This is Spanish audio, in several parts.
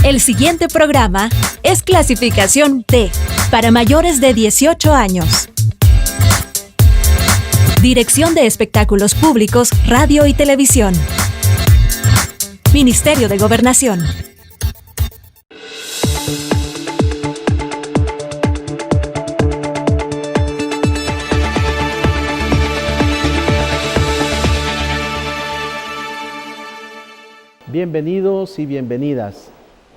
El siguiente programa es clasificación T, para mayores de 18 años. Dirección de Espectáculos Públicos, Radio y Televisión. Ministerio de Gobernación. Bienvenidos y bienvenidas.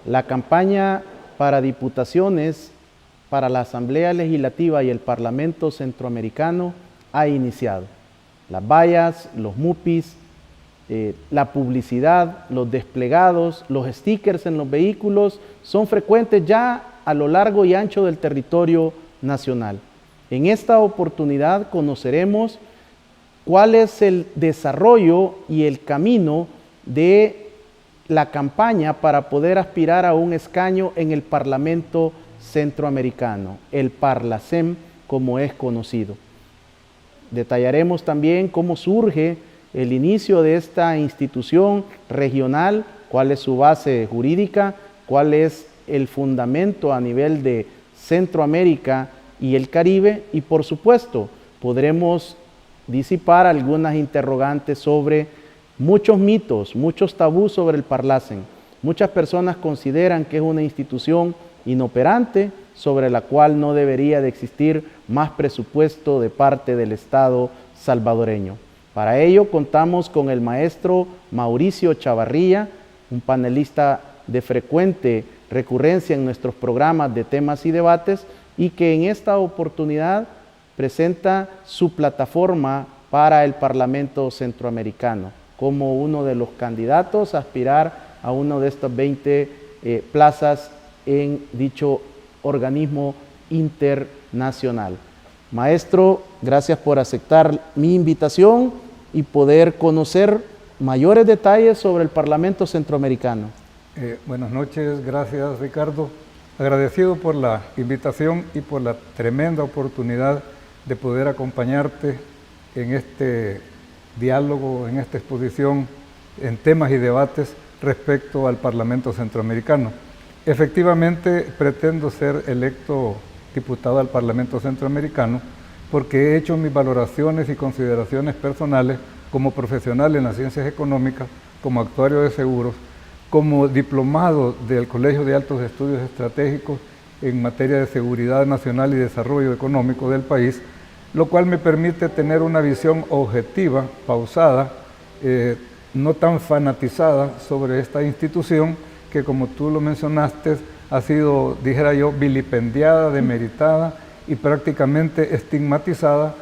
La campaña para diputaciones para la Asamblea Legislativa y el Parlamento Centroamericano ha iniciado. Las vallas, los mupis, la publicidad, los desplegados, los stickers en los vehículos son frecuentes ya a lo largo y ancho del territorio nacional. En esta oportunidad conoceremos cuál es el desarrollo y el camino de la campaña para poder aspirar a un escaño en el Parlamento Centroamericano, el Parlacem, como es conocido. Detallaremos también cómo surge el inicio de esta institución regional, cuál es su base jurídica, cuál es el fundamento a nivel de Centroamérica y el Caribe, y por supuesto podremos disipar algunas interrogantes sobre muchos mitos, muchos tabús sobre el Parlacem. Muchas personas consideran que es una institución inoperante sobre la cual no debería de existir más presupuesto de parte del Estado salvadoreño. Para ello contamos con el maestro Mauricio Chavarría, un panelista de frecuente recurrencia en nuestros programas de temas y debates y que en esta oportunidad presenta su plataforma para el Parlamento Centroamericano como uno de los candidatos a aspirar a uno de estas 20 plazas en dicho organismo internacional. Maestro, gracias por aceptar mi invitación y poder conocer mayores detalles sobre el Parlamento Centroamericano. Buenas noches, gracias Ricardo. Agradecido por la invitación y por la tremenda oportunidad de poder acompañarte en este diálogo, en esta exposición, en temas y debates respecto al Parlamento Centroamericano. Efectivamente, pretendo ser electo diputado al Parlamento Centroamericano porque he hecho mis valoraciones y consideraciones personales como profesional en las ciencias económicas, como actuario de seguros, como diplomado del Colegio de Altos Estudios Estratégicos en materia de seguridad nacional y desarrollo económico del país, lo cual me permite tener una visión objetiva, pausada, no tan fanatizada sobre esta institución que, como tú lo mencionaste, ha sido, dijera yo, vilipendiada, demeritada y prácticamente estigmatizada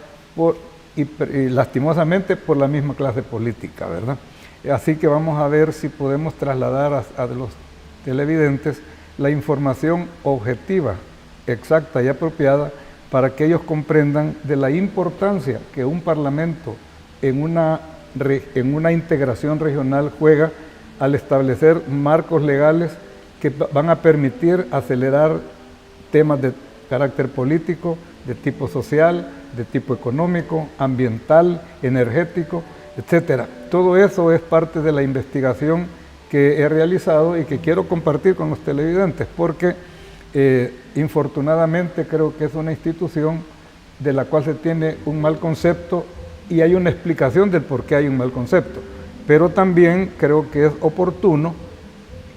y lastimosamente por la misma clase política, ¿verdad? Así que vamos a ver si podemos trasladar a los televidentes la información objetiva, exacta y apropiada para que ellos comprendan de la importancia que un parlamento en una integración regional juega al establecer marcos legales que van a permitir acelerar temas de carácter político, de tipo social, de tipo económico, ambiental, energético, etcétera. Todo eso es parte de la investigación que he realizado y que quiero compartir con los televidentes porque infortunadamente creo que es una institución de la cual se tiene un mal concepto y hay una explicación del por qué hay un mal concepto. Pero también creo que es oportuno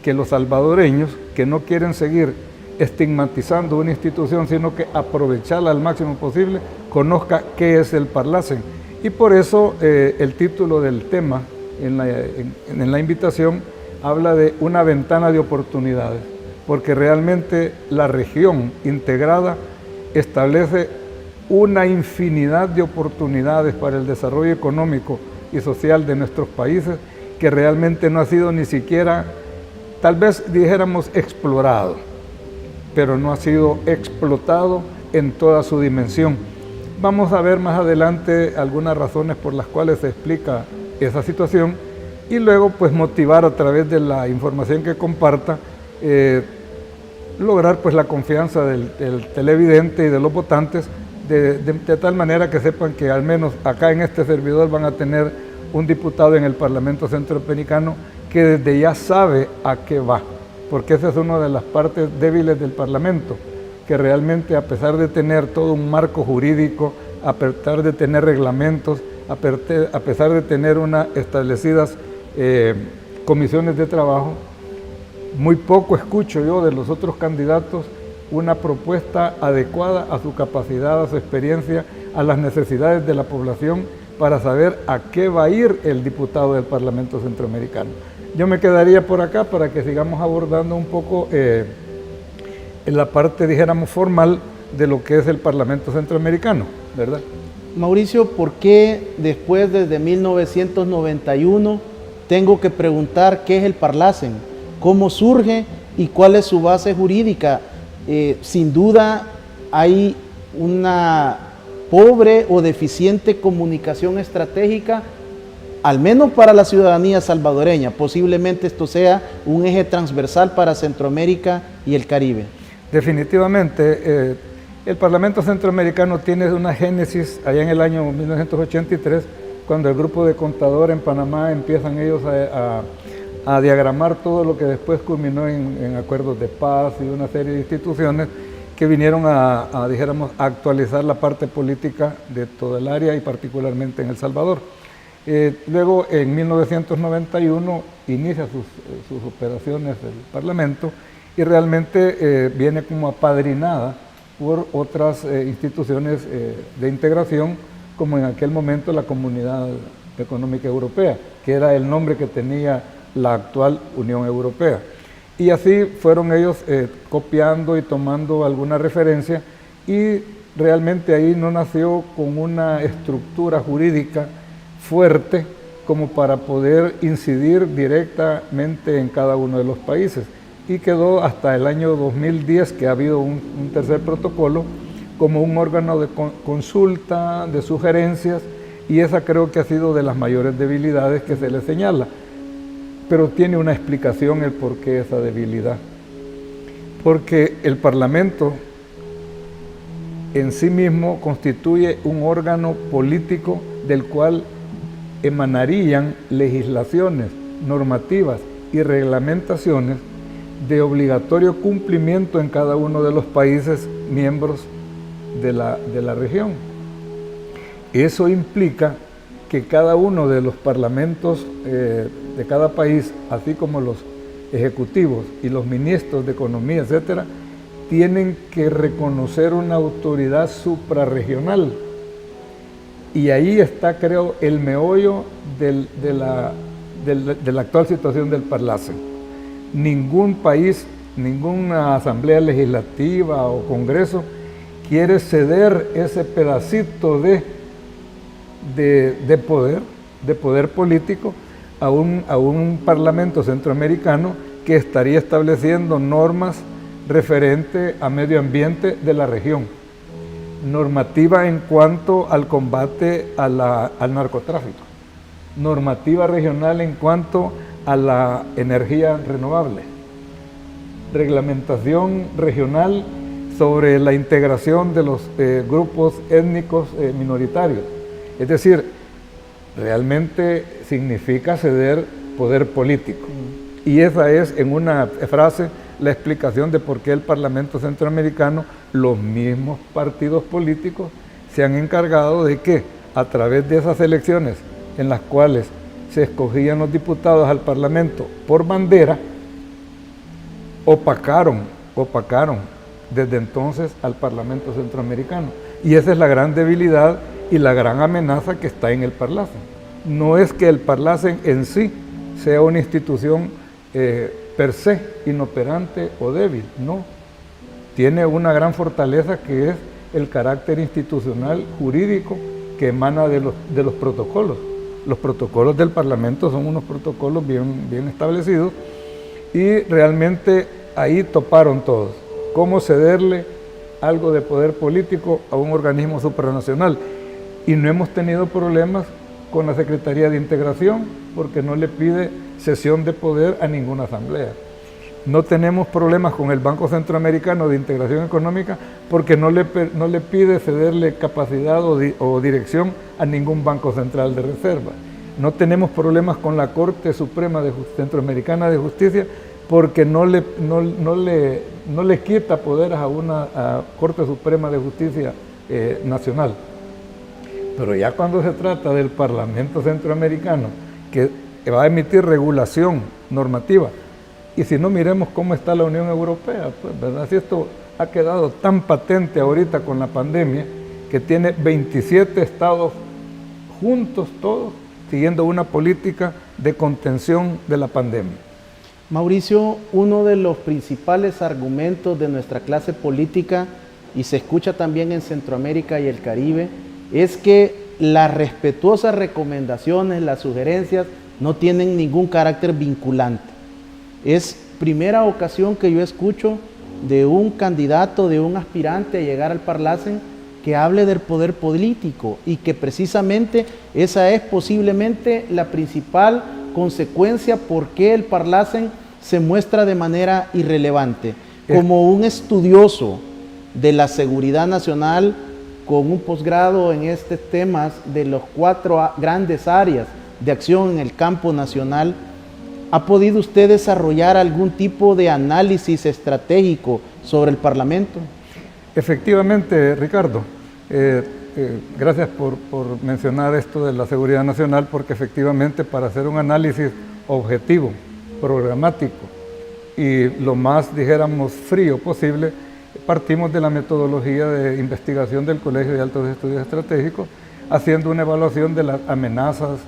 que los salvadoreños que no quieren seguir estigmatizando una institución, sino que aprovecharla al máximo posible, conozca qué es el Parlacem. Y por eso el título del tema en la invitación habla de una ventana de oportunidades, porque realmente la región integrada establece una infinidad de oportunidades para el desarrollo económico y social de nuestros países que realmente no ha sido ni siquiera, tal vez dijéramos, explorado, pero no ha sido explotado en toda su dimensión. Vamos a ver más adelante algunas razones por las cuales se explica esa situación y luego pues motivar a través de la información que comparta, lograr pues la confianza del televidente y de los votantes de tal manera que sepan que al menos acá en este servidor van a tener un diputado en el Parlamento Centroamericano que desde ya sabe a qué va porque esa es una de las partes débiles del Parlamento, que realmente, a pesar de tener todo un marco jurídico, a pesar de tener reglamentos, a pesar de tener establecidas comisiones de trabajo, muy poco escucho yo de los otros candidatos una propuesta adecuada a su capacidad, a su experiencia, a las necesidades de la población, para saber a qué va a ir el diputado del Parlamento Centroamericano. Yo me quedaría por acá para que sigamos abordando un poco en la parte, dijéramos, formal de lo que es el Parlamento Centroamericano, ¿verdad? Mauricio, ¿por qué después, desde 1991, tengo que preguntar qué es el Parlacen? ¿Cómo surge y cuál es su base jurídica? Sin duda hay una pobre o deficiente comunicación estratégica, al menos para la ciudadanía salvadoreña. Posiblemente esto sea un eje transversal para Centroamérica y el Caribe. Definitivamente, el Parlamento Centroamericano tiene una génesis allá en el año 1983, cuando el grupo de Contador en Panamá empiezan ellos a diagramar todo lo que después culminó en acuerdos de paz y una serie de instituciones que vinieron dijéramos, a actualizar la parte política de toda el área y particularmente en El Salvador. Luego, en 1991, inicia sus operaciones el Parlamento y realmente viene como apadrinada por otras instituciones de integración, como en aquel momento la Comunidad Económica Europea, que era el nombre que tenía la actual Unión Europea. Y así fueron ellos copiando y tomando alguna referencia, y realmente ahí no nació con una estructura jurídica fuerte como para poder incidir directamente en cada uno de los países. Y quedó hasta el año 2010, que ha habido un tercer protocolo, como un órgano de consulta, de sugerencias, y esa creo que ha sido de las mayores debilidades que se le señala. Pero tiene una explicación el por qué esa debilidad. Porque el Parlamento en sí mismo constituye un órgano político del cual emanarían legislaciones, normativas y reglamentaciones de obligatorio cumplimiento en cada uno de los países miembros de la región. Eso implica que cada uno de los parlamentos de cada país, así como los ejecutivos y los ministros de economía, etcétera, tienen que reconocer una autoridad suprarregional. Y ahí está, creo, el meollo de la actual situación del Parlacen. Ningún país, ninguna asamblea legislativa o congreso quiere ceder ese pedacito de poder político a un parlamento centroamericano que estaría estableciendo normas referentes a medio ambiente de la región, normativa en cuanto al combate al narcotráfico, normativa regional en cuanto a la energía renovable, reglamentación regional sobre la integración de los grupos étnicos minoritarios. Es decir, realmente significa ceder poder político. Y esa es, en una frase, la explicación de por qué el Parlamento Centroamericano, los mismos partidos políticos, se han encargado de que, a través de esas elecciones en las cuales se escogían los diputados al Parlamento por bandera, opacaron desde entonces al Parlamento Centroamericano. Y esa es la gran debilidad y la gran amenaza que está en el Parlacen. No es que el Parlacen en sí sea una institución per se inoperante o débil, no. Tiene una gran fortaleza, que es el carácter institucional jurídico que emana de los protocolos. Los protocolos del Parlamento son unos protocolos bien establecidos, y realmente ahí toparon todos. Cómo cederle algo de poder político a un organismo supranacional. Y no hemos tenido problemas con la Secretaría de Integración, porque no le pide cesión de poder a ninguna asamblea. No tenemos problemas con el Banco Centroamericano de Integración Económica, porque no le pide cederle capacidad o dirección a ningún Banco Central de Reserva. No tenemos problemas con la Corte Suprema Centroamericana de Justicia, porque no le quita poderes a una Corte Suprema de Justicia nacional. Pero ya cuando se trata del Parlamento Centroamericano, que va a emitir regulación normativa, y si no, miremos cómo está la Unión Europea, pues, ¿verdad? Si esto ha quedado tan patente ahorita con la pandemia, que tiene 27 estados juntos todos, siguiendo una política de contención de la pandemia. Mauricio, uno de los principales argumentos de nuestra clase política, y se escucha también en Centroamérica y el Caribe, es que las respetuosas recomendaciones, las sugerencias, no tienen ningún carácter vinculante. Es primera ocasión que yo escucho de un candidato, de un aspirante a llegar al Parlacen que hable del poder político, y que precisamente esa es posiblemente la principal consecuencia por qué el Parlacen se muestra de manera irrelevante. Como un estudioso de la seguridad nacional con un posgrado en estos temas de los 4 grandes áreas de acción en el campo nacional, ¿ha podido usted desarrollar algún tipo de análisis estratégico sobre el Parlamento? Efectivamente, Ricardo, gracias por mencionar esto de la seguridad nacional, porque efectivamente para hacer un análisis objetivo, programático y lo más, dijéramos, frío posible, partimos de la metodología de investigación del Colegio de Altos Estudios Estratégicos, haciendo una evaluación de las amenazas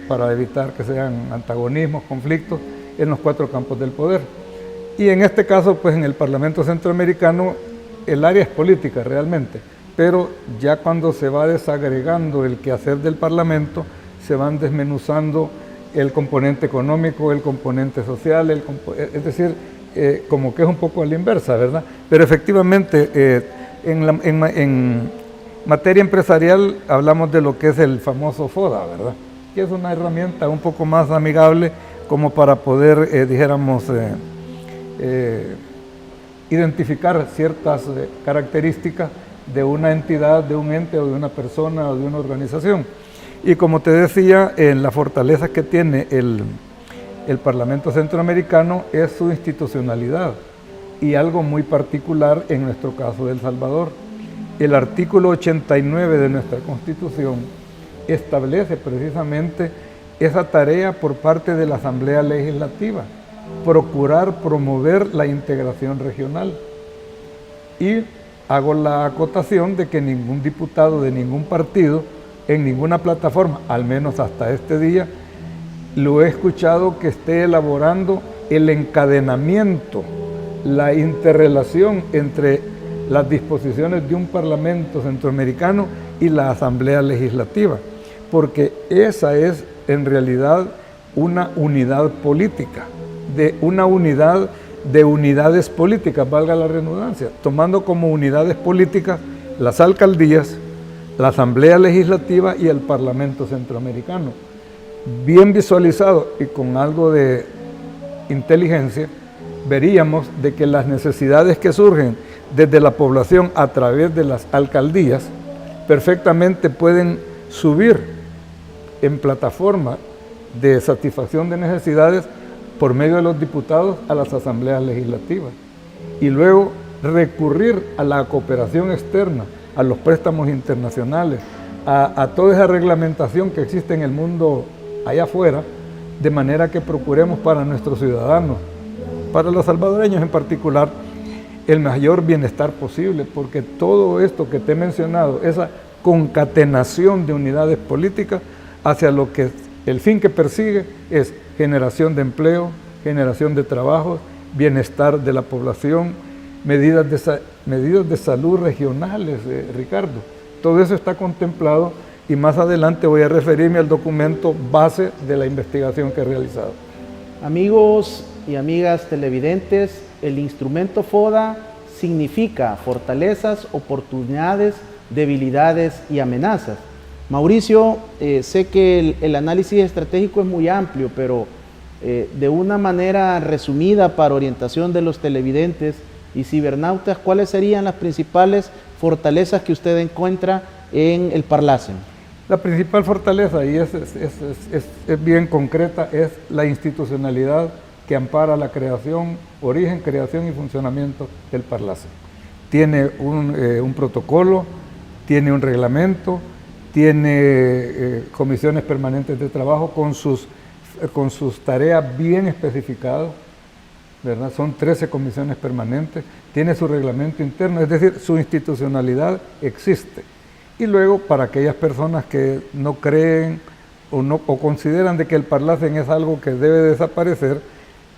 para evitar que sean antagonismos, conflictos en los 4 campos del poder. Y en este caso, pues en el Parlamento Centroamericano, el área es política realmente, pero ya cuando se va desagregando el quehacer del Parlamento, se van desmenuzando el componente económico, el componente social, es decir, como que es un poco a la inversa, ¿verdad? Pero efectivamente, en materia empresarial hablamos de lo que es el famoso FODA, ¿verdad? Que es una herramienta un poco más amigable como para poder, dijéramos, identificar ciertas características de una entidad, de un ente o de una persona o de una organización. Y como te decía, en la fortaleza que tiene el Parlamento Centroamericano es su institucionalidad, y algo muy particular en nuestro caso de El Salvador. El artículo 89 de nuestra Constitución establece precisamente esa tarea por parte de la Asamblea Legislativa, procurar promover la integración regional. Y hago la acotación de que ningún diputado de ningún partido, en ninguna plataforma, al menos hasta este día, lo he escuchado que esté elaborando el encadenamiento, la interrelación entre las disposiciones de un Parlamento Centroamericano y la Asamblea Legislativa, porque esa es en realidad una unidad política, de una unidad de unidades políticas, valga la redundancia, tomando como unidades políticas las alcaldías, la Asamblea Legislativa y el Parlamento Centroamericano. Bien visualizado y con algo de inteligencia, veríamos de que las necesidades que surgen desde la población a través de las alcaldías perfectamente pueden subir en plataforma de satisfacción de necesidades por medio de los diputados a las asambleas legislativas, y luego recurrir a la cooperación externa, a los préstamos internacionales, a toda esa reglamentación que existe en el mundo allá afuera, de manera que procuremos para nuestros ciudadanos, para los salvadoreños en particular, el mayor bienestar posible, porque todo esto que te he mencionado, esa concatenación de unidades políticas hacia lo que el fin que persigue es generación de empleo, generación de trabajos, bienestar de la población, medidas de salud regionales, Ricardo. Todo eso está contemplado, y más adelante voy a referirme al documento base de la investigación que he realizado. Amigos y amigas televidentes, el instrumento FODA significa fortalezas, oportunidades, debilidades y amenazas. Mauricio, sé que el análisis estratégico es muy amplio, pero de una manera resumida para orientación de los televidentes y cibernautas, ¿cuáles serían las principales fortalezas que usted encuentra en el Parlacen? La principal fortaleza, y es bien concreta, es la institucionalidad que ampara la creación, origen, creación y funcionamiento del Parlacen. Tiene un protocolo, tiene un reglamento, tiene comisiones permanentes de trabajo con sus tareas bien especificadas, ¿verdad? Son 13 comisiones permanentes, tiene su reglamento interno, es decir, su institucionalidad existe. Y luego, para aquellas personas que no creen o consideran de que el Parlacen es algo que debe desaparecer,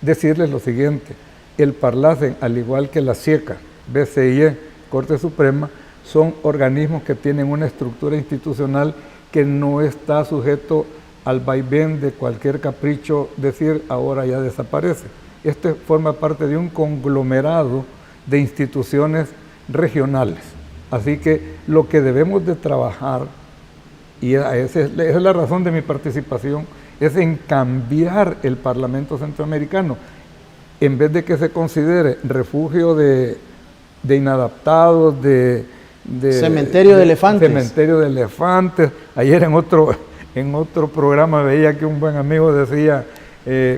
decirles lo siguiente: el Parlacen, al igual que la SIECA, BCIE, Corte Suprema, son organismos que tienen una estructura institucional que no está sujeto al vaivén de cualquier capricho, decir ahora ya desaparece. Esto forma parte de un conglomerado de instituciones regionales. Así que lo que debemos de trabajar, y esa es la razón de mi participación, es en cambiar el Parlamento Centroamericano. En vez de que se considere refugio de inadaptados, de cementerio de elefantes. Cementerio de elefantes. Ayer en otro programa veía que un buen amigo decía,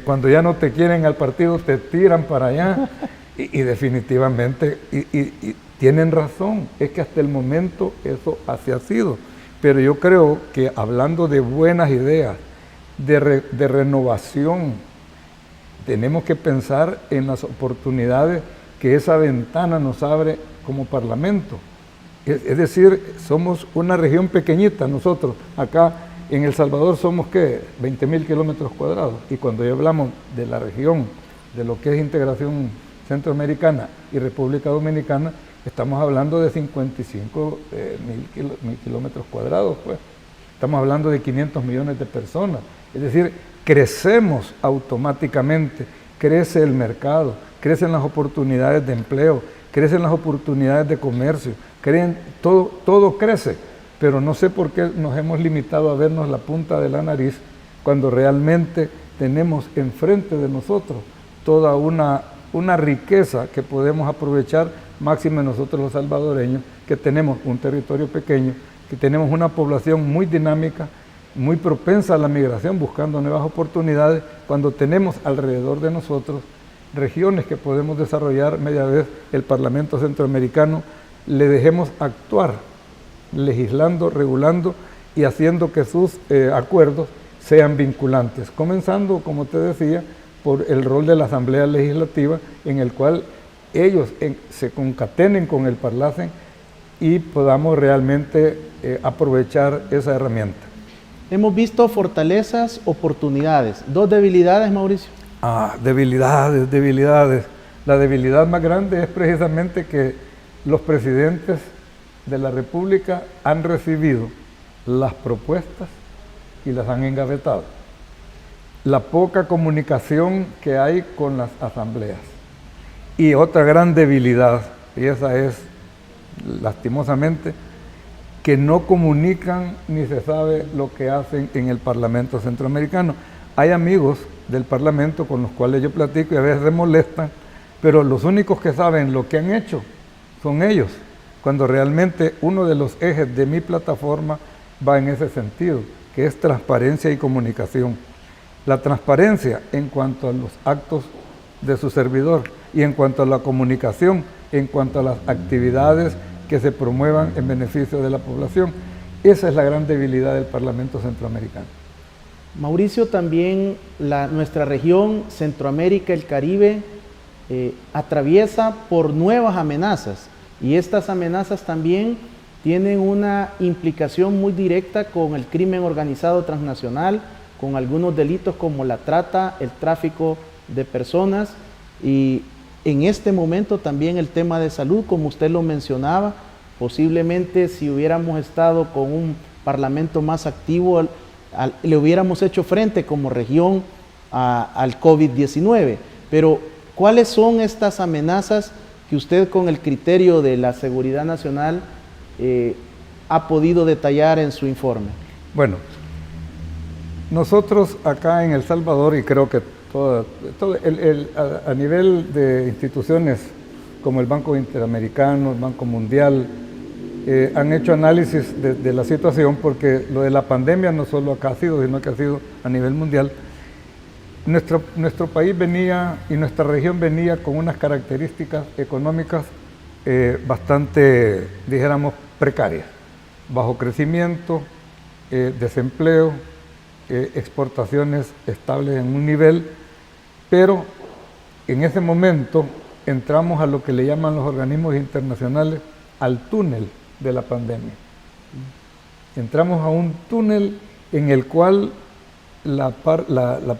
cuando ya no te quieren al partido, te tiran para allá. y definitivamente, y tienen razón, es que hasta el momento eso así ha sido. Pero yo creo que hablando de buenas ideas, de renovación, tenemos que pensar en las oportunidades que esa ventana nos abre como Parlamento. Es decir, somos una región pequeñita nosotros. Acá en El Salvador somos, ¿qué? 20.000 kilómetros cuadrados. Y cuando ya hablamos de la región, de lo que es integración centroamericana y República Dominicana, estamos hablando de 55.000 kilómetros cuadrados, pues. Estamos hablando de 500 millones de personas. Es decir, crecemos automáticamente, crece el mercado, crecen las oportunidades de empleo, crecen las oportunidades de comercio, todo crece, pero no sé por qué nos hemos limitado a vernos la punta de la nariz cuando realmente tenemos enfrente de nosotros toda una riqueza que podemos aprovechar, máxime nosotros los salvadoreños, que tenemos un territorio pequeño, que tenemos una población muy dinámica, muy propensa a la migración, buscando nuevas oportunidades, cuando tenemos alrededor de nosotros regiones que podemos desarrollar media vez el Parlamento Centroamericano le dejemos actuar, legislando, regulando y haciendo que sus acuerdos sean vinculantes, comenzando, como te decía, por el rol de la Asamblea Legislativa, en el cual ellos se concatenen con el Parlacen y podamos realmente aprovechar esa herramienta. Hemos visto fortalezas, oportunidades. ¿Dos debilidades, Mauricio? Debilidades. La debilidad más grande es precisamente que los presidentes de la República han recibido las propuestas y las han engavetado. La poca comunicación que hay con las asambleas. Y otra gran debilidad, y esa es, lastimosamente, que no comunican ni se sabe lo que hacen en el Parlamento Centroamericano. Hay amigos del Parlamento con los cuales yo platico y a veces se molestan, pero los únicos que saben lo que han hecho son ellos, cuando realmente uno de los ejes de mi plataforma va en ese sentido, que es transparencia y comunicación. La transparencia en cuanto a los actos de su servidor y en cuanto a la comunicación, en cuanto a las actividades que se promuevan en beneficio de la población. Esa es la gran debilidad del Parlamento Centroamericano. Mauricio, también nuestra región, Centroamérica, el Caribe, atraviesa por nuevas amenazas, y estas amenazas también tienen una implicación muy directa con el crimen organizado transnacional, con algunos delitos como la trata, el tráfico de personas, y en este momento también el tema de salud, como usted lo mencionaba. Posiblemente si hubiéramos estado con un parlamento más activo, le hubiéramos hecho frente como región al COVID-19. Pero, ¿cuáles son estas amenazas que usted, con el criterio de la seguridad nacional, ha podido detallar en su informe? Bueno, nosotros acá en El Salvador, y creo que a nivel de instituciones como el Banco Interamericano, el Banco Mundial, han hecho análisis de la situación, porque lo de la pandemia no solo acá ha sido, sino que ha sido a nivel mundial. Nuestro país venía y nuestra región venía con unas características económicas bastante, dijéramos, precarias. Bajo crecimiento, desempleo, exportaciones estables en un nivel, pero en ese momento entramos a lo que le llaman los organismos internacionales al túnel de la pandemia. Entramos a un túnel en el cual la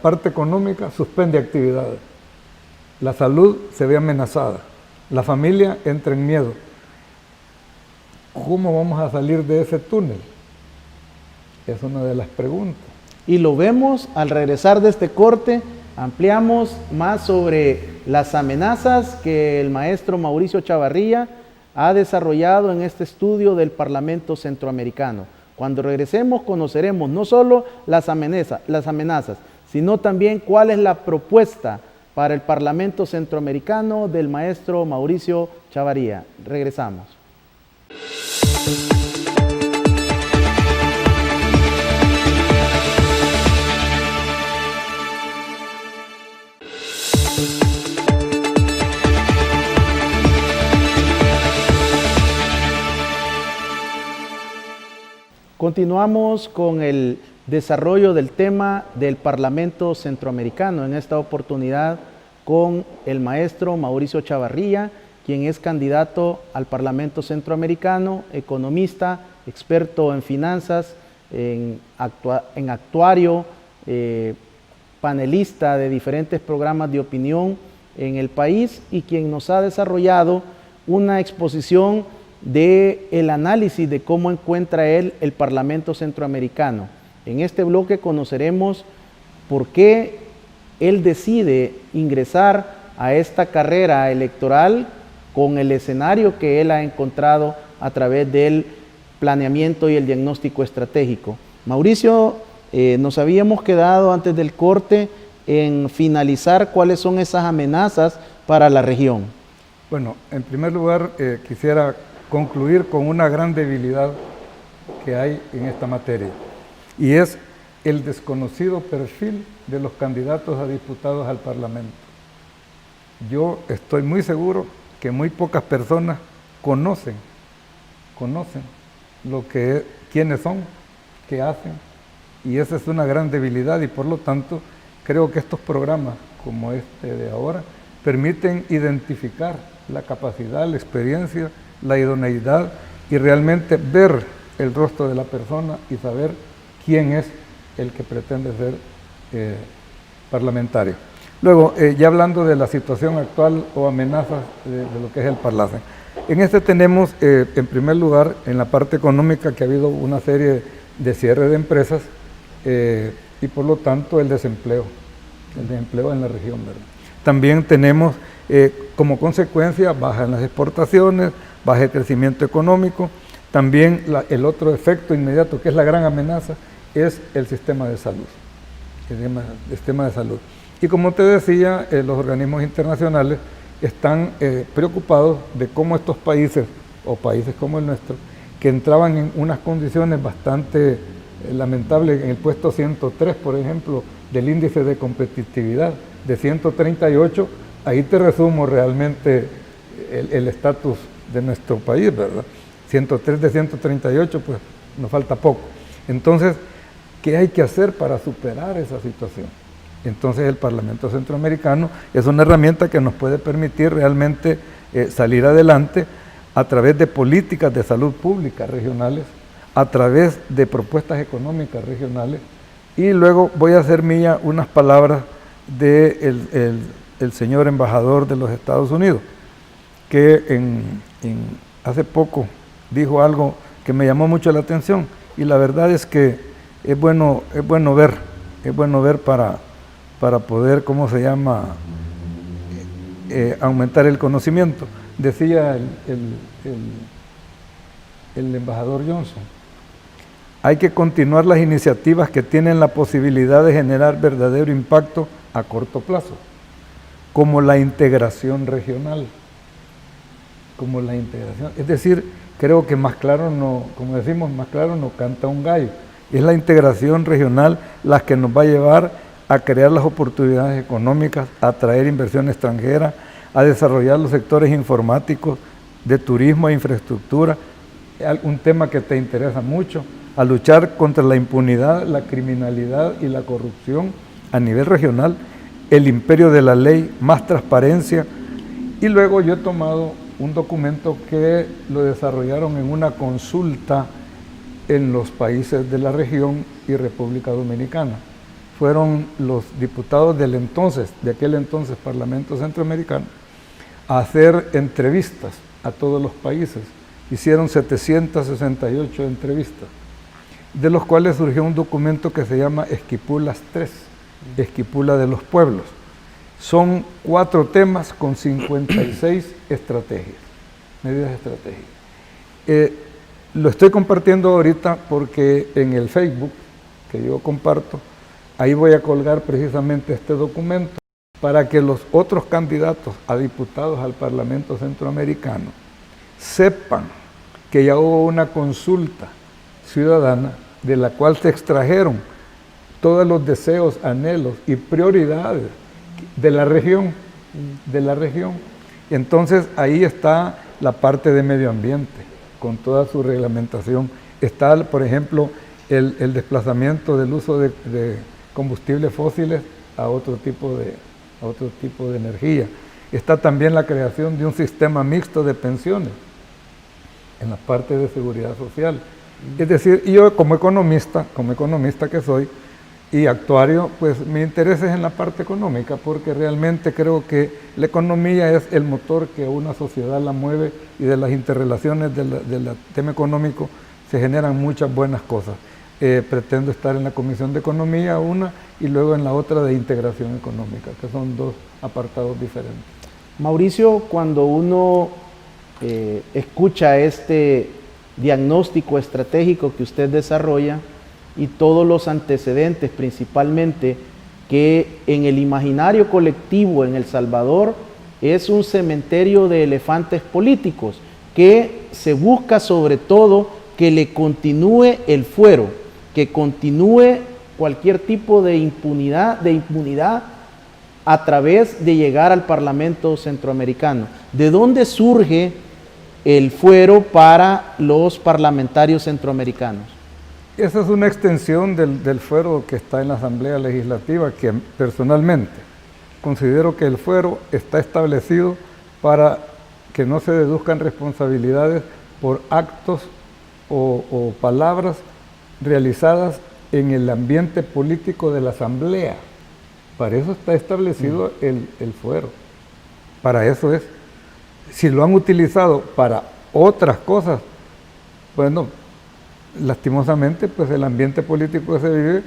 parte económica suspende actividades, la salud se ve amenazada, la familia entra en miedo. ¿Cómo vamos a salir de ese túnel? Es una de las preguntas. Y lo vemos al regresar de este corte, ampliamos más sobre las amenazas que el maestro Mauricio Chavarría ha desarrollado en este estudio del Parlamento Centroamericano. Cuando regresemos conoceremos no solo las amenazas, sino también cuál es la propuesta para el Parlamento Centroamericano del maestro Mauricio Chavarría. Regresamos. Continuamos con el desarrollo del tema del Parlamento Centroamericano, en esta oportunidad con el maestro Mauricio Chavarría, quien es candidato al Parlamento Centroamericano, economista, experto en finanzas, en actuario, panelista de diferentes programas de opinión en el país y quien nos ha desarrollado una exposición del análisis de cómo encuentra él el Parlamento Centroamericano. En este bloque conoceremos por qué él decide ingresar a esta carrera electoral con el escenario que él ha encontrado a través del planeamiento y el diagnóstico estratégico. Mauricio, nos habíamos quedado antes del corte en finalizar cuáles son esas amenazas para la región. Bueno, en primer lugar quisiera concluir con una gran debilidad que hay en esta materia, y es el desconocido perfil de los candidatos a diputados al Parlamento. Yo estoy muy seguro que muy pocas personas conocen quiénes son, qué hacen, y esa es una gran debilidad, y por lo tanto creo que estos programas como este de ahora permiten identificar la capacidad, la experiencia, la idoneidad y realmente ver el rostro de la persona y saber quién es el que pretende ser parlamentario. Luego, ya hablando de la situación actual o amenazas de lo que es el Parlacen. En este tenemos, en primer lugar, en la parte económica, que ha habido una serie de cierre de empresas y por lo tanto el desempleo en la región, ¿verdad? También tenemos como consecuencia baja en las exportaciones, baja el crecimiento económico. También el otro efecto inmediato, que es la gran amenaza, es el sistema de salud. Y como te decía, los organismos internacionales están preocupados de cómo estos países, o países como el nuestro, que entraban en unas condiciones bastante lamentables, en el puesto 103, por ejemplo, del índice de competitividad, de 138, ahí te resumo realmente el estatus de nuestro país, ¿verdad? 103 de 138, pues nos falta poco. Entonces, ¿qué hay que hacer para superar esa situación? Entonces el Parlamento Centroamericano es una herramienta que nos puede permitir realmente salir adelante a través de políticas de salud pública regionales, a través de propuestas económicas regionales. Y luego voy a hacer mía unas palabras del señor embajador de los Estados Unidos, que hace poco dijo algo que me llamó mucho la atención, y la verdad es que es bueno ver para poder, ¿cómo se llama?, aumentar el conocimiento. Decía el embajador Johnson: hay que continuar las iniciativas que tienen la posibilidad de generar verdadero impacto a corto plazo, como la integración regional. Es decir, creo que más claro no, como decimos, más claro no canta un gallo. Es la integración regional la que nos va a llevar a crear las oportunidades económicas, a atraer inversión extranjera, a desarrollar los sectores informáticos, de turismo e infraestructura, un tema que te interesa mucho, a luchar contra la impunidad, la criminalidad y la corrupción a nivel regional, el imperio de la ley, más transparencia. Y luego yo he tomado un documento que lo desarrollaron en una consulta en los países de la región y República Dominicana. Fueron los diputados de aquel entonces Parlamento Centroamericano, a hacer entrevistas a todos los países. Hicieron 768 entrevistas, de los cuales surgió un documento que se llama Esquipulas 3, Esquipula de los Pueblos. Son 4 temas con 56 estrategias, medidas estratégicas. Lo estoy compartiendo ahorita porque en el Facebook que yo comparto, ahí voy a colgar precisamente este documento para que los otros candidatos a diputados al Parlamento Centroamericano sepan que ya hubo una consulta ciudadana de la cual se extrajeron todos los deseos, anhelos y prioridades de la región. Entonces ahí está la parte de medio ambiente, con toda su reglamentación. Está, por ejemplo, el desplazamiento del uso de combustibles fósiles a otro tipo de energía. Está también la creación de un sistema mixto de pensiones en la parte de seguridad social. Es decir, yo como economista que soy y actuario, pues mi interés es en la parte económica, porque realmente creo que la economía es el motor que una sociedad la mueve, y de las interrelaciones del tema económico se generan muchas buenas cosas. Pretendo estar en la Comisión de Economía, una, y luego en la otra de Integración Económica, que son 2 apartados diferentes. Mauricio, cuando uno escucha este diagnóstico estratégico que usted desarrolla y todos los antecedentes, principalmente que en el imaginario colectivo en El Salvador es un cementerio de elefantes políticos, que se busca sobre todo que le continúe el fuero, que continúe cualquier tipo de impunidad a través de llegar al Parlamento Centroamericano. ¿De dónde surge el fuero para los parlamentarios centroamericanos? Esa es una extensión del fuero que está en la Asamblea Legislativa, que personalmente considero que el fuero está establecido para que no se deduzcan responsabilidades por actos o palabras realizadas en el ambiente político de la Asamblea. Para eso está establecido el fuero. Para eso es. Si lo han utilizado para otras cosas, bueno, lastimosamente, pues el ambiente político que se vive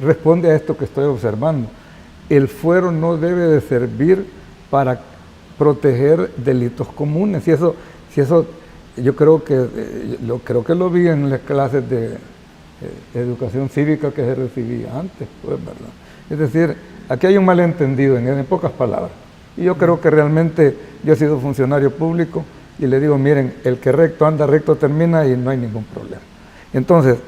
responde a esto que estoy observando. El fuero no debe de servir para proteger delitos comunes. Y eso yo creo que lo vi en las clases de educación cívica que se recibía antes, pues, ¿verdad? Es decir, aquí hay un malentendido, en pocas palabras. Y yo creo que realmente yo he sido funcionario público y le digo, miren, el que recto anda, recto termina, y no hay ningún problema. Entonces,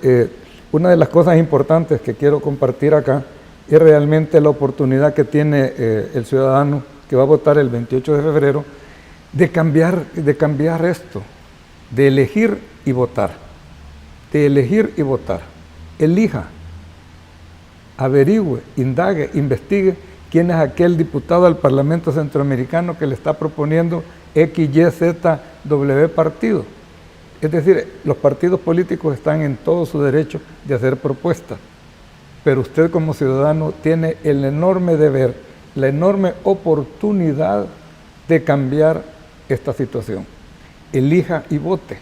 una de las cosas importantes que quiero compartir acá es realmente la oportunidad que tiene el ciudadano que va a votar el 28 de febrero de cambiar esto, de elegir y votar. Elija, averigüe, indague, investigue quién es aquel diputado al Parlamento Centroamericano que le está proponiendo X, Y, Z, W partido. Es decir, los partidos políticos están en todo su derecho de hacer propuestas, pero usted como ciudadano tiene el enorme deber, la enorme oportunidad de cambiar esta situación. Elija y vote.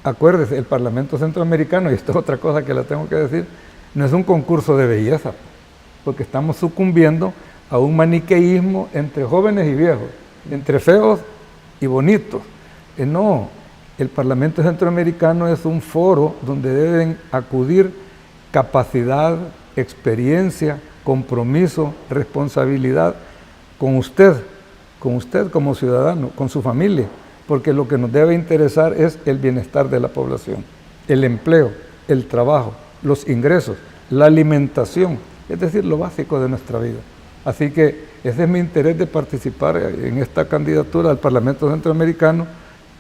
Acuérdese, el Parlamento Centroamericano, y esto es otra cosa que le tengo que decir, no es un concurso de belleza, porque estamos sucumbiendo a un maniqueísmo entre jóvenes y viejos, entre feos y bonitos. No, el Parlamento Centroamericano es un foro donde deben acudir capacidad, experiencia, compromiso, responsabilidad con usted como ciudadano, con su familia, porque lo que nos debe interesar es el bienestar de la población, el empleo, el trabajo, los ingresos, la alimentación, es decir, lo básico de nuestra vida. Así que ese es mi interés de participar en esta candidatura al Parlamento Centroamericano,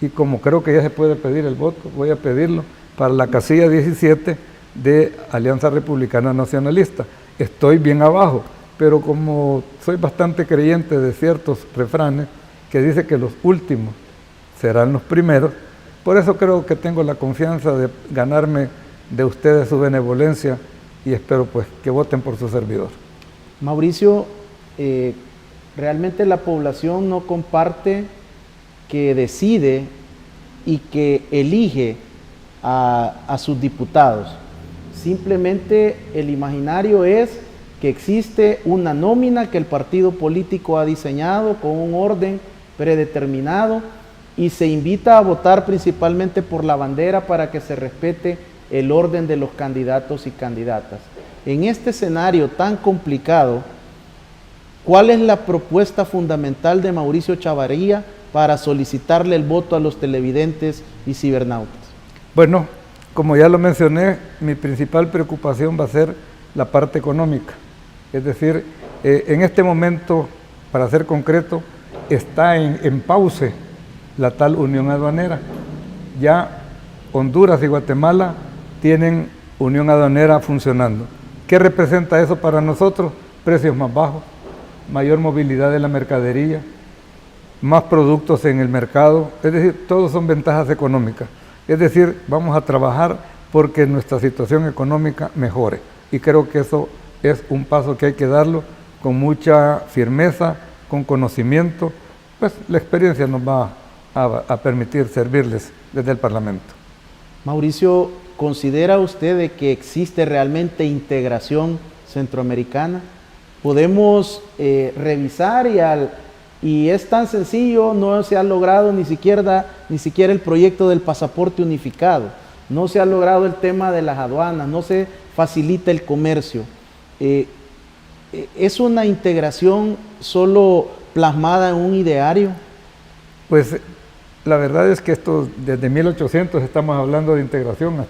y como creo que ya se puede pedir el voto, voy a pedirlo para la casilla 17 de Alianza Republicana Nacionalista. Estoy bien abajo, pero como soy bastante creyente de ciertos refranes que dice que los últimos serán los primeros, por eso creo que tengo la confianza de ganarme de ustedes su benevolencia, y espero pues que voten por su servidor. Mauricio, realmente la población no comparte que decide y que elige a sus diputados. Simplemente el imaginario es que existe una nómina que el partido político ha diseñado con un orden predeterminado, y se invita a votar principalmente por la bandera para que se respete el orden de los candidatos y candidatas. En este escenario tan complicado, ¿cuál es la propuesta fundamental de Mauricio Chavarría para solicitarle el voto a los televidentes y cibernautas? Bueno, como ya lo mencioné, mi principal preocupación va a ser la parte económica. Es decir, en este momento, para ser concreto, está en pausa la tal unión aduanera. Ya Honduras y Guatemala tienen unión aduanera funcionando. ¿Qué representa eso para nosotros? Precios más bajos, mayor movilidad de la mercadería, más productos en el mercado, es decir, todos son ventajas económicas. Es decir, vamos a trabajar porque nuestra situación económica mejore, y creo que eso es un paso que hay que darlo con mucha firmeza, con conocimiento, pues la experiencia nos va a permitir servirles desde el Parlamento. Mauricio, ¿considera usted de que existe realmente integración centroamericana? Podemos revisar y es tan sencillo, no se ha logrado ni siquiera el proyecto del pasaporte unificado, no se ha logrado el tema de las aduanas, no se facilita el comercio. ¿Es una integración solo plasmada en un ideario? Pues la verdad es que esto, desde 1800 estamos hablando de integración,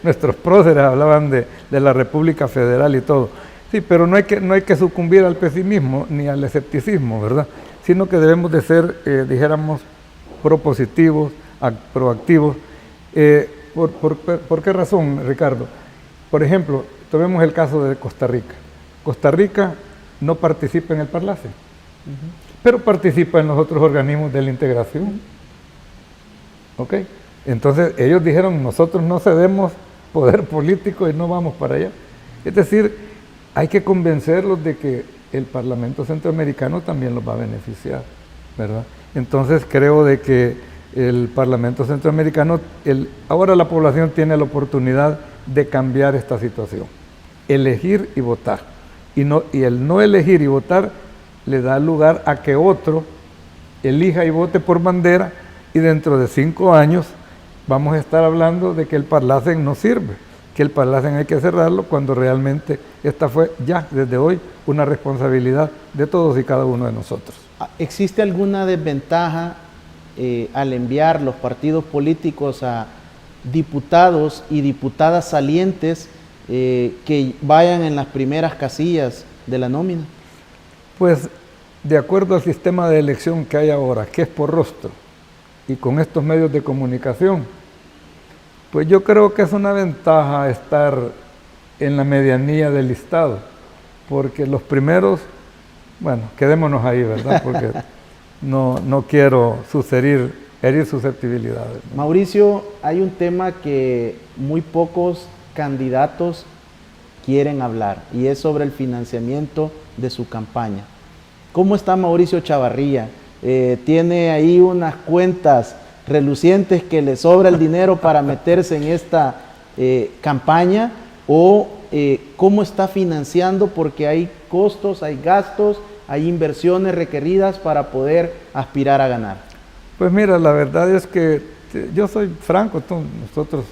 nuestros próceres hablaban de la República Federal y todo. Sí, pero no hay que sucumbir al pesimismo ni al escepticismo, ¿verdad? Sino que debemos de ser, dijéramos, propositivos, proactivos. ¿Por qué razón, Ricardo? Por ejemplo, tomemos el caso de Costa Rica. Costa Rica no participa en el Parlace, pero participa en los otros organismos de la integración. ¿Ok? Entonces ellos dijeron, nosotros no cedemos poder político y no vamos para allá. Es decir, hay que convencerlos de que el Parlamento Centroamericano también los va a beneficiar, ¿verdad? Entonces creo de que el Parlamento Centroamericano, ahora la población tiene la oportunidad de cambiar esta situación, elegir y votar. Y el no elegir y votar le da lugar a que otro elija y vote por bandera, y dentro de 5 años vamos a estar hablando de que el Parlacen no sirve, que el Parlacen hay que cerrarlo, cuando realmente esta fue ya desde hoy una responsabilidad de todos y cada uno de nosotros. ¿Existe alguna desventaja al enviar los partidos políticos a diputados y diputadas salientes que vayan en las primeras casillas de la nómina? Pues de acuerdo al sistema de elección que hay ahora, que es por rostro, y con estos medios de comunicación, pues yo creo que es una ventaja estar en la medianía del listado, porque los primeros, bueno, quedémonos ahí, ¿verdad? Porque no quiero herir susceptibilidades, ¿no? Mauricio, hay un tema que muy pocos candidatos quieren hablar, y es sobre el financiamiento de su campaña. ¿Cómo está Mauricio Chavarría? ¿Tiene ahí unas cuentas relucientes que le sobra el dinero para meterse en esta campaña? ¿O cómo está financiando? Porque hay costos, hay gastos, hay inversiones requeridas para poder aspirar a ganar. Pues mira, la verdad es que yo soy franco, nosotros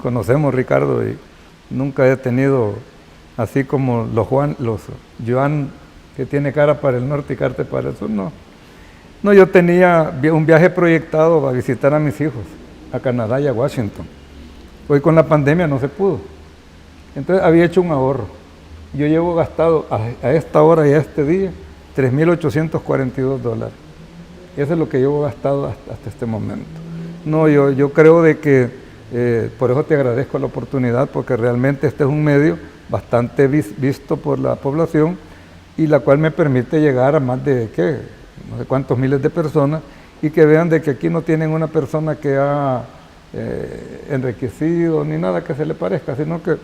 conocemos, Ricardo, y nunca he tenido, así como los Joan, que tiene cara para el norte y cara para el sur, no. No, yo tenía un viaje proyectado a visitar a mis hijos, a Canadá y a Washington. Hoy con la pandemia no se pudo. Entonces había hecho un ahorro. yo llevo gastado a esta hora y a este día $3,842. Eso es lo que llevo gastado hasta este momento. No, yo creo de que, por eso te agradezco la oportunidad, porque realmente este es un medio bastante visto por la población y la cual me permite llegar a más de, no sé cuántos miles de personas, y que vean de que aquí no tienen una persona que ha enriquecido ni nada que se le parezca, sino que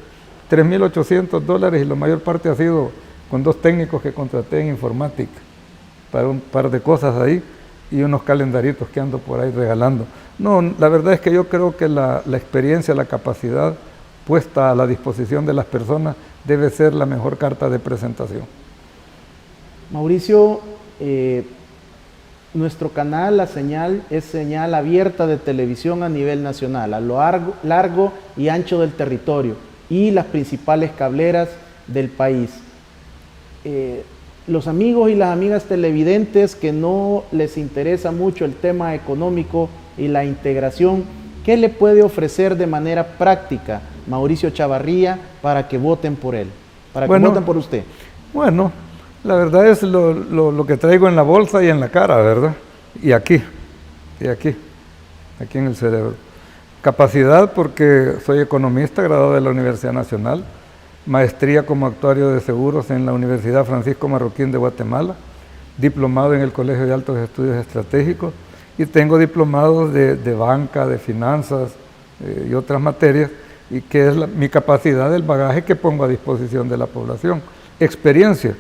$3,800 y la mayor parte ha sido con 2 técnicos que contraté en informática para un par de cosas ahí y unos calendaritos que ando por ahí regalando. No, la verdad es que yo creo que la experiencia, la capacidad puesta a la disposición de las personas debe ser la mejor carta de presentación. Mauricio, nuestro canal, La Señal, es señal abierta de televisión a nivel nacional, a lo largo y ancho del territorio y las principales cableras del país. Los amigos y las amigas televidentes que no les interesa mucho el tema económico y la integración, ¿qué le puede ofrecer de manera práctica Mauricio Chavarría para que voten por él, para que voten por usted? Bueno, la verdad es lo que traigo en la bolsa y en la cara, ¿verdad? Y aquí en el cerebro. Capacidad, porque soy economista, graduado de la Universidad Nacional, maestría como actuario de seguros en la Universidad Francisco Marroquín de Guatemala, diplomado en el Colegio de Altos Estudios Estratégicos, y tengo diplomados de banca, de finanzas y otras materias, y que es mi capacidad, el bagaje que pongo a disposición de la población. Experiencia,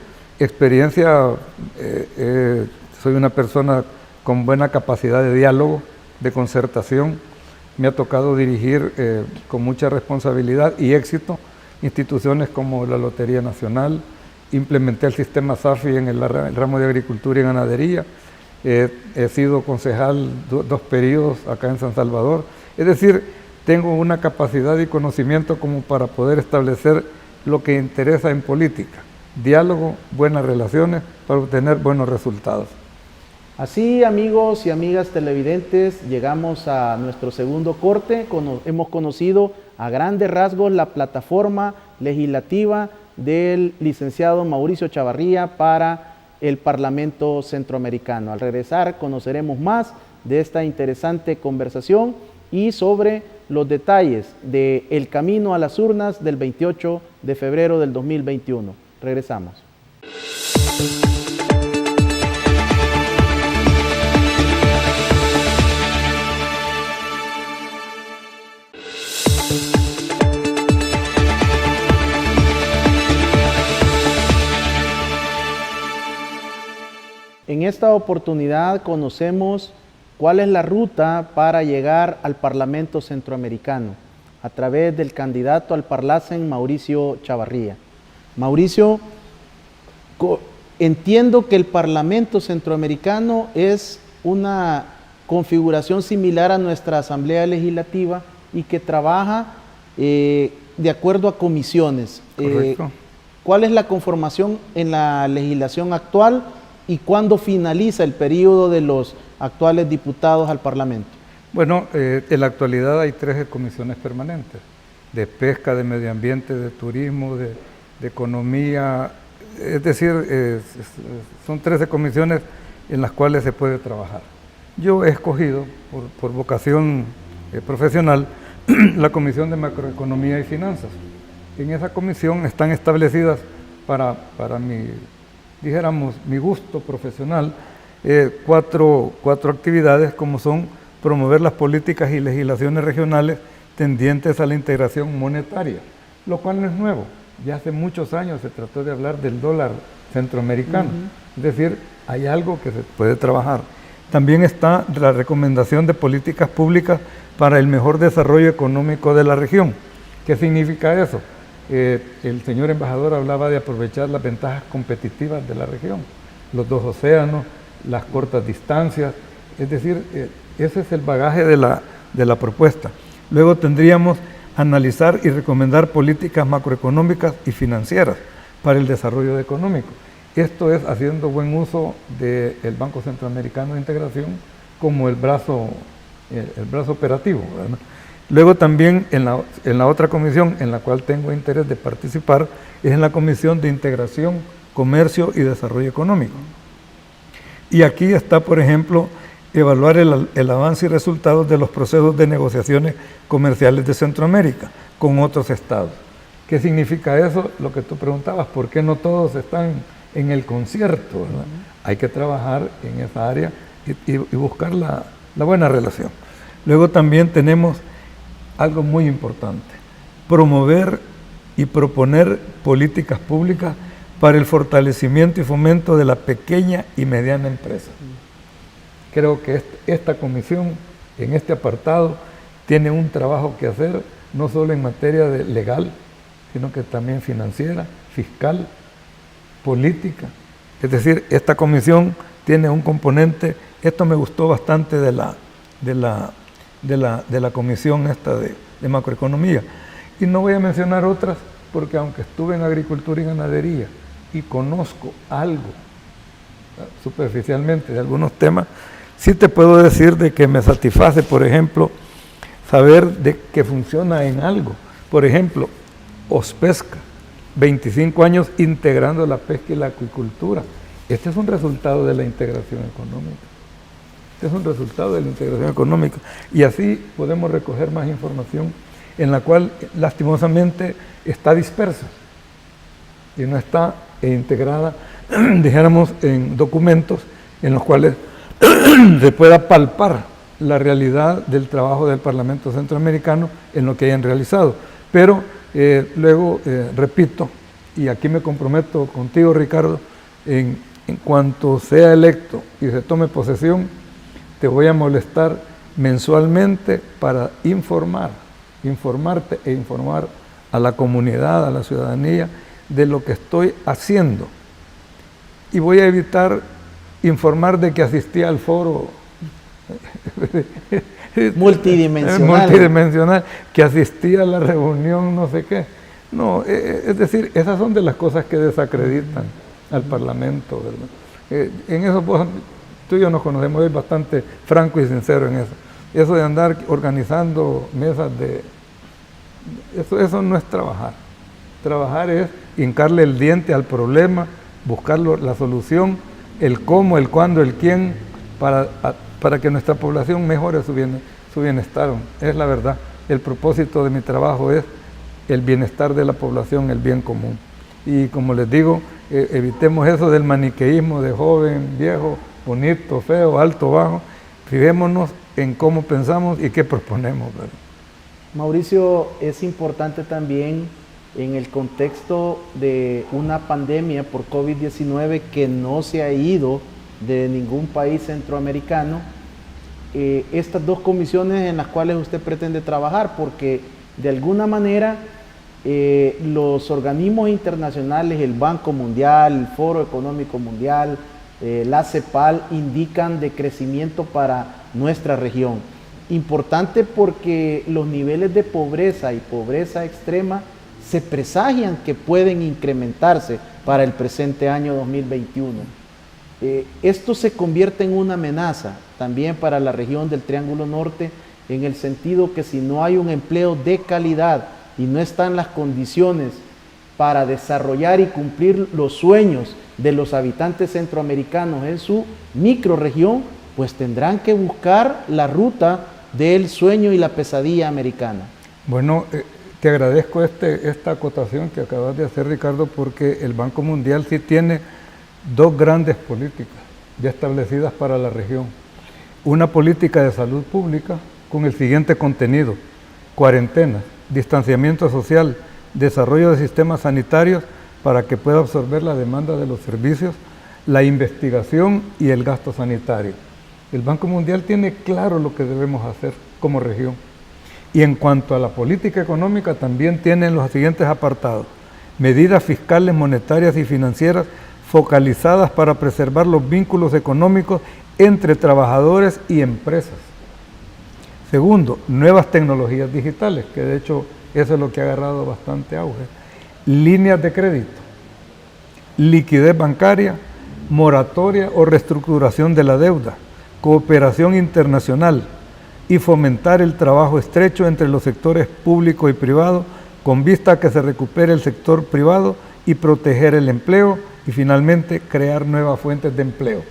soy una persona con buena capacidad de diálogo, de concertación. Me ha tocado dirigir con mucha responsabilidad y éxito instituciones como la Lotería Nacional. Implementé el sistema SAFI en el ramo de agricultura y ganadería. He sido concejal 2 periodos acá en San Salvador. Es decir, tengo una capacidad y conocimiento como para poder establecer lo que interesa en política. Diálogo, buenas relaciones para obtener buenos resultados. Así, amigos y amigas televidentes, llegamos a nuestro segundo corte. Hemos conocido a grandes rasgos la plataforma legislativa del licenciado Mauricio Chavarría para el Parlamento Centroamericano. Al regresar conoceremos más de esta interesante conversación y sobre los detalles del camino a las urnas del 28 de febrero del 2021. Regresamos. En esta oportunidad conocemos cuál es la ruta para llegar al Parlamento Centroamericano a través del candidato al Parlacen, Mauricio Chavarría. Mauricio, entiendo que el Parlamento Centroamericano es una configuración similar a nuestra Asamblea Legislativa y que trabaja de acuerdo a comisiones. Correcto. ¿Cuál es la conformación en la legislación actual y cuándo finaliza el periodo de los actuales diputados al Parlamento? Bueno, en la actualidad hay 13 comisiones permanentes, de pesca, de medio ambiente, de turismo, de economía, es decir, son 13 comisiones en las cuales se puede trabajar. Yo he escogido, por vocación profesional, la Comisión de Macroeconomía y Finanzas. En esa comisión están establecidas para mi gusto profesional, 4 actividades, como son promover las políticas y legislaciones regionales tendientes a la integración monetaria, lo cual no es nuevo. Ya hace muchos años se trató de hablar del dólar centroamericano, es decir, hay algo que se puede trabajar. También está la recomendación de políticas públicas para el mejor desarrollo económico de la región. ¿Qué significa eso? El señor embajador hablaba de aprovechar las ventajas competitivas de la región, los 2 océanos, las cortas distancias, es decir, ese es el bagaje de la propuesta. Luego tendríamos analizar y recomendar políticas macroeconómicas y financieras para el desarrollo económico. Esto es haciendo buen uso del Banco Centroamericano de Integración como el brazo operativo, ¿verdad? Luego también en la otra comisión en la cual tengo interés de participar es en la Comisión de Integración, Comercio y Desarrollo Económico. Y aquí está, por ejemplo, evaluar el avance y resultados de los procesos de negociaciones comerciales de Centroamérica con otros estados. ¿Qué significa eso? Lo que tú preguntabas, ¿por qué no todos están en el concierto? ¿Verdad? Hay que trabajar en esa área y buscar la buena relación. Luego también tenemos algo muy importante, promover y proponer políticas públicas para el fortalecimiento y fomento de la pequeña y mediana empresa. Creo que esta comisión, en este apartado, tiene un trabajo que hacer, no solo en materia de legal, sino que también financiera, fiscal, política. Es decir, esta comisión tiene un componente, esto me gustó bastante de la comisión esta de macroeconomía. Y no voy a mencionar otras, porque aunque estuve en agricultura y ganadería y conozco algo superficialmente de algunos temas, sí te puedo decir de que me satisface, por ejemplo, saber de que funciona en algo. Por ejemplo, Ospesca, 25 años integrando la pesca y la acuicultura. Este es un resultado de la integración económica. Este es un resultado de la integración económica. Y así podemos recoger más información en la cual lastimosamente está dispersa y no está integrada, dijéramos, en documentos en los cuales se pueda palpar la realidad del trabajo del Parlamento Centroamericano en lo que hayan realizado. Pero luego, repito, y aquí me comprometo contigo, Ricardo, en cuanto sea electo y se tome posesión, te voy a molestar mensualmente para informarte e informar a la comunidad, a la ciudadanía, de lo que estoy haciendo. Y voy a evitar informar de que asistí al foro multidimensional, que asistí a la reunión no sé qué. No, es decir, esas son de las cosas que desacreditan al Parlamento, ¿verdad? En eso tú y yo nos conocemos, es bastante franco y sincero en eso. Eso de andar organizando mesas eso no es trabajar. Trabajar es hincarle el diente al problema, buscar la solución, el cómo, el cuándo, el quién, para que nuestra población mejore su bienestar. Es la verdad. El propósito de mi trabajo es el bienestar de la población, el bien común. Y como les digo, evitemos eso del maniqueísmo de joven, viejo, bonito, feo, alto, bajo. Fijémonos en cómo pensamos y qué proponemos, ¿verdad? Mauricio, es importante también en el contexto de una pandemia por COVID-19 que no se ha ido de ningún país centroamericano, estas dos comisiones en las cuales usted pretende trabajar, porque de alguna manera los organismos internacionales, el Banco Mundial, el Foro Económico Mundial, la CEPAL, indican de crecimiento para nuestra región. Importante porque los niveles de pobreza y pobreza extrema se presagian que pueden incrementarse para el presente año 2021. Esto se convierte en una amenaza también para la región del Triángulo Norte, en el sentido que si no hay un empleo de calidad y no están las condiciones para desarrollar y cumplir los sueños de los habitantes centroamericanos en su microrregión, pues tendrán que buscar la ruta del sueño y la pesadilla americana. Bueno, te agradezco esta acotación que acabas de hacer, Ricardo, porque el Banco Mundial sí tiene dos grandes políticas ya establecidas para la región. Una política de salud pública con el siguiente contenido: cuarentena, distanciamiento social, desarrollo de sistemas sanitarios para que pueda absorber la demanda de los servicios, la investigación y el gasto sanitario. El Banco Mundial tiene claro lo que debemos hacer como región. Y en cuanto a la política económica, también tienen los siguientes apartados: medidas fiscales, monetarias y financieras focalizadas para preservar los vínculos económicos entre trabajadores y empresas. Segundo, nuevas tecnologías digitales, que de hecho eso es lo que ha agarrado bastante auge. Líneas de crédito, liquidez bancaria, moratoria o reestructuración de la deuda, cooperación internacional, y fomentar el trabajo estrecho entre los sectores público y privado, con vista a que se recupere el sector privado y proteger el empleo, y finalmente crear nuevas fuentes de empleo.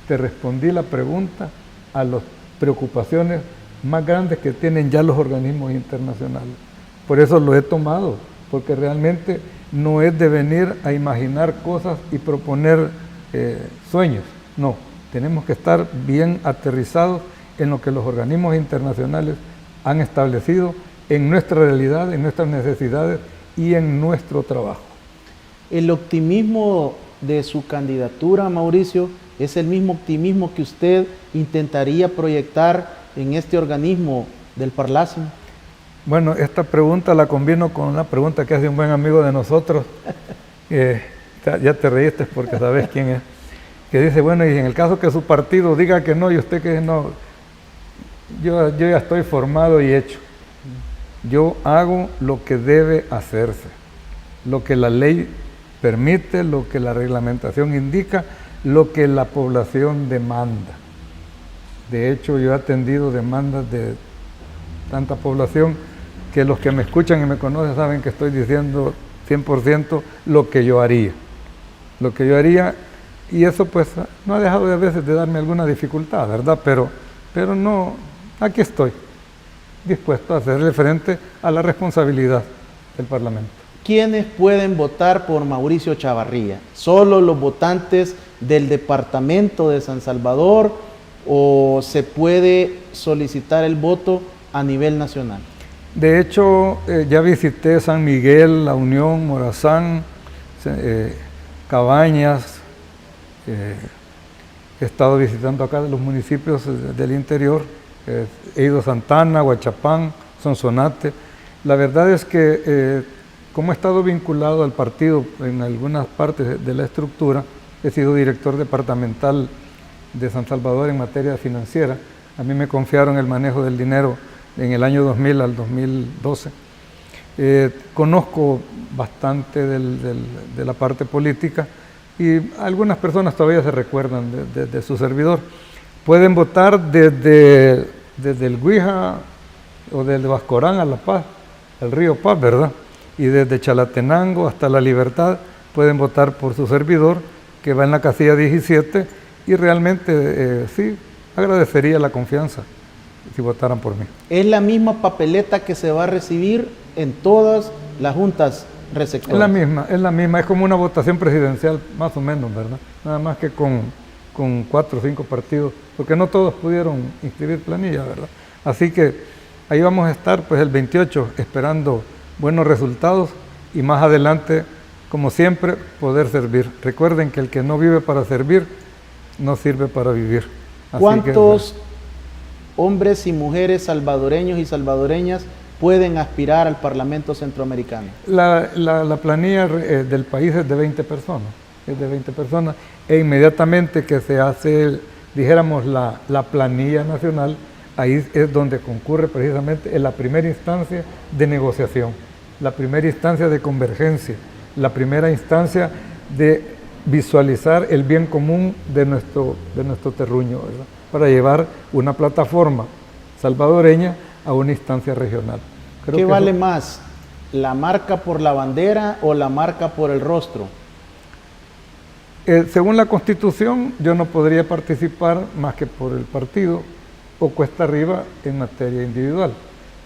Te respondí la pregunta a las preocupaciones más grandes que tienen ya los organismos internacionales. Por eso lo he tomado, porque realmente no es de venir a imaginar cosas y proponer sueños. No, tenemos que estar bien aterrizados en lo que los organismos internacionales han establecido en nuestra realidad, en nuestras necesidades y en nuestro trabajo. El optimismo de su candidatura, Mauricio, es el mismo optimismo que usted intentaría proyectar en este organismo del Parlacen. Bueno, esta pregunta la combino con una pregunta que hace un buen amigo de nosotros, ya te reíste porque sabes quién es, que dice, bueno, y en el caso que su partido diga que no y usted que no, yo ya estoy formado y hecho. Yo hago lo que debe hacerse, lo que la ley permite, lo que la reglamentación indica, lo que la población demanda. De hecho, yo he atendido demandas de tanta población que los que me escuchan y me conocen saben que estoy diciendo 100% lo que yo haría. Lo que yo haría, y eso pues no ha dejado de a veces de darme alguna dificultad, ¿verdad? Pero no, aquí estoy, dispuesto a hacerle frente a la responsabilidad del Parlamento. ¿Quiénes pueden votar por Mauricio Chavarría? ¿Solo los votantes del departamento de San Salvador o se puede solicitar el voto a nivel nacional? De hecho, ya visité San Miguel, La Unión, Morazán, Cabañas, he estado visitando acá los municipios del interior, he ido a Santana, Huachapán, Sonsonate. La verdad es que como he estado vinculado al partido en algunas partes de la estructura, he sido director departamental de San Salvador en materia financiera. A mí me confiaron el manejo del dinero en el año 2000 al 2012. Conozco bastante de la parte política y algunas personas todavía se recuerdan de su servidor. Pueden votar desde el Guija o desde Vascorán a La Paz, el río Paz, ¿verdad? Y desde Chalatenango hasta La Libertad pueden votar por su servidor, que va en la casilla 17, y realmente sí, agradecería la confianza si votaran por mí. ¿Es la misma papeleta que se va a recibir en todas las juntas receptoras? Es la misma, es como una votación presidencial, más o menos, ¿verdad? Nada más que con 4 o 5 partidos, porque no todos pudieron inscribir planilla, ¿verdad? Así que ahí vamos a estar pues el 28 esperando buenos resultados y más adelante, como siempre, poder servir. Recuerden que el que no vive para servir, no sirve para vivir. Así ¿cuántos hombres y mujeres salvadoreños y salvadoreñas pueden aspirar al Parlamento Centroamericano? La planilla del país es de 20 personas, e inmediatamente que se hace, dijéramos, la planilla nacional, ahí es donde concurre precisamente en la primera instancia de negociación, la primera instancia de convergencia, la primera instancia de visualizar el bien común de nuestro terruño, ¿verdad? Para llevar una plataforma salvadoreña a una instancia regional. ¿Qué vale más, la marca por la bandera o la marca por el rostro? Según la Constitución, yo no podría participar más que por el partido o cuesta arriba en materia individual.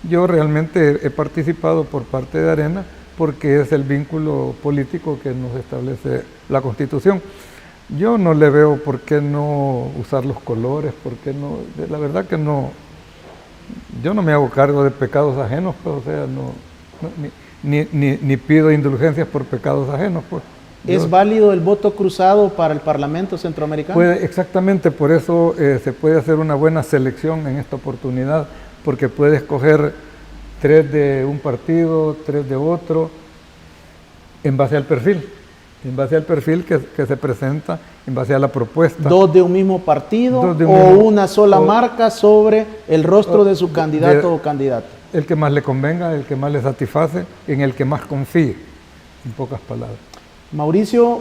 Yo realmente he participado por parte de Arena porque es el vínculo político que nos establece la Constitución. Yo no le veo por qué no usar los colores, por qué no, la verdad que no, yo no me hago cargo de pecados ajenos, pues, o sea, ni pido indulgencias por pecados ajenos, pues. ¿Es válido el voto cruzado para el Parlamento Centroamericano? Exactamente, por eso se puede hacer una buena selección en esta oportunidad, porque puede escoger 3 de un partido, 3 de otro, en base al perfil que se presenta, en base a la propuesta. 2 de un mismo partido una sola marca sobre el rostro de su candidato o candidata. El que más le convenga, el que más le satisface, en el que más confíe, en pocas palabras. Mauricio,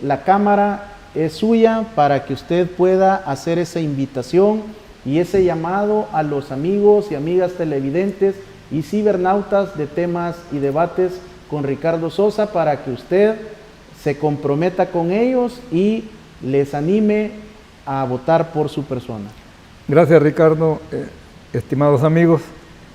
la cámara es suya para que usted pueda hacer esa invitación y ese llamado a los amigos y amigas televidentes y cibernautas de temas y debates con Ricardo Sosa para que usted se comprometa con ellos y les anime a votar por su persona. Gracias, Ricardo. Estimados amigos,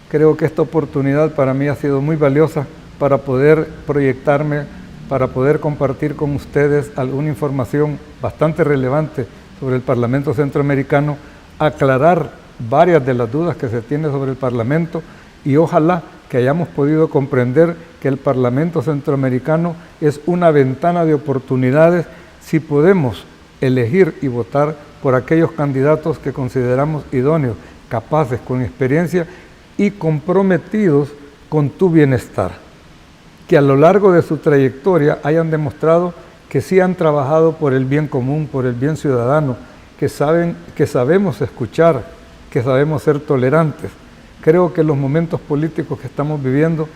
creo que esta oportunidad para mí ha sido muy valiosa para poder proyectarme, para poder compartir con ustedes alguna información bastante relevante sobre el Parlamento Centroamericano, aclarar varias de las dudas que se tienen sobre el Parlamento y ojalá que hayamos podido comprender que el Parlamento Centroamericano es una ventana de oportunidades si podemos elegir y votar por aquellos candidatos que consideramos idóneos, capaces, con experiencia y comprometidos con tu bienestar. Que a lo largo de su trayectoria hayan demostrado que sí han trabajado por el bien común, por el bien ciudadano, que sabemos escuchar, que sabemos ser tolerantes. Creo que los momentos políticos que estamos viviendo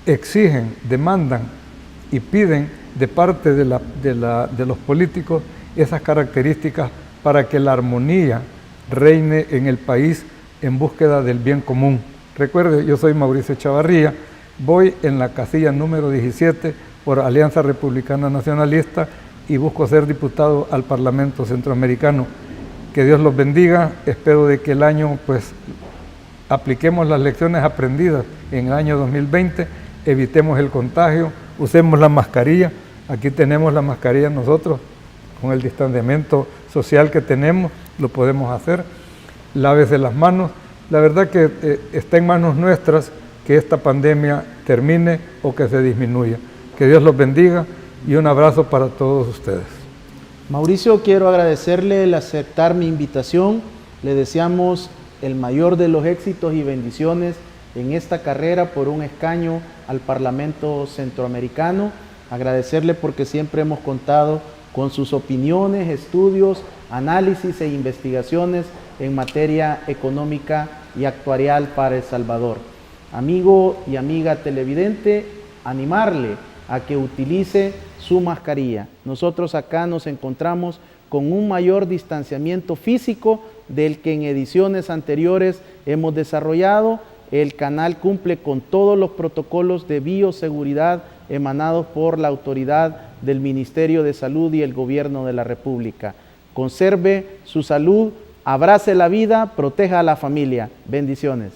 exigen, demandan y piden de parte de los políticos esas características para que la armonía reine en el país en búsqueda del bien común. Recuerde, yo soy Mauricio Chavarría, voy en la casilla número 17 por Alianza Republicana Nacionalista y busco ser diputado al Parlamento Centroamericano. Que Dios los bendiga, espero de que el año apliquemos las lecciones aprendidas en el año 2020, evitemos el contagio, usemos la mascarilla, aquí tenemos la mascarilla nosotros, con el distanciamiento social que tenemos, lo podemos hacer, lávese las manos, la verdad que está en manos nuestras que esta pandemia termine o que se disminuya. Que Dios los bendiga y un abrazo para todos ustedes. Mauricio, quiero agradecerle el aceptar mi invitación, le deseamos el mayor de los éxitos y bendiciones en esta carrera por un escaño al Parlamento Centroamericano, agradecerle porque siempre hemos contado con sus opiniones, estudios, análisis e investigaciones en materia económica y actuarial para El Salvador. Amigo y amiga televidente, animarle a que utilice su mascarilla. Nosotros acá nos encontramos con un mayor distanciamiento físico del que en ediciones anteriores hemos desarrollado. El canal cumple con todos los protocolos de bioseguridad emanados por la autoridad del Ministerio de Salud y el Gobierno de la República. Conserve su salud, abrace la vida, proteja a la familia. Bendiciones.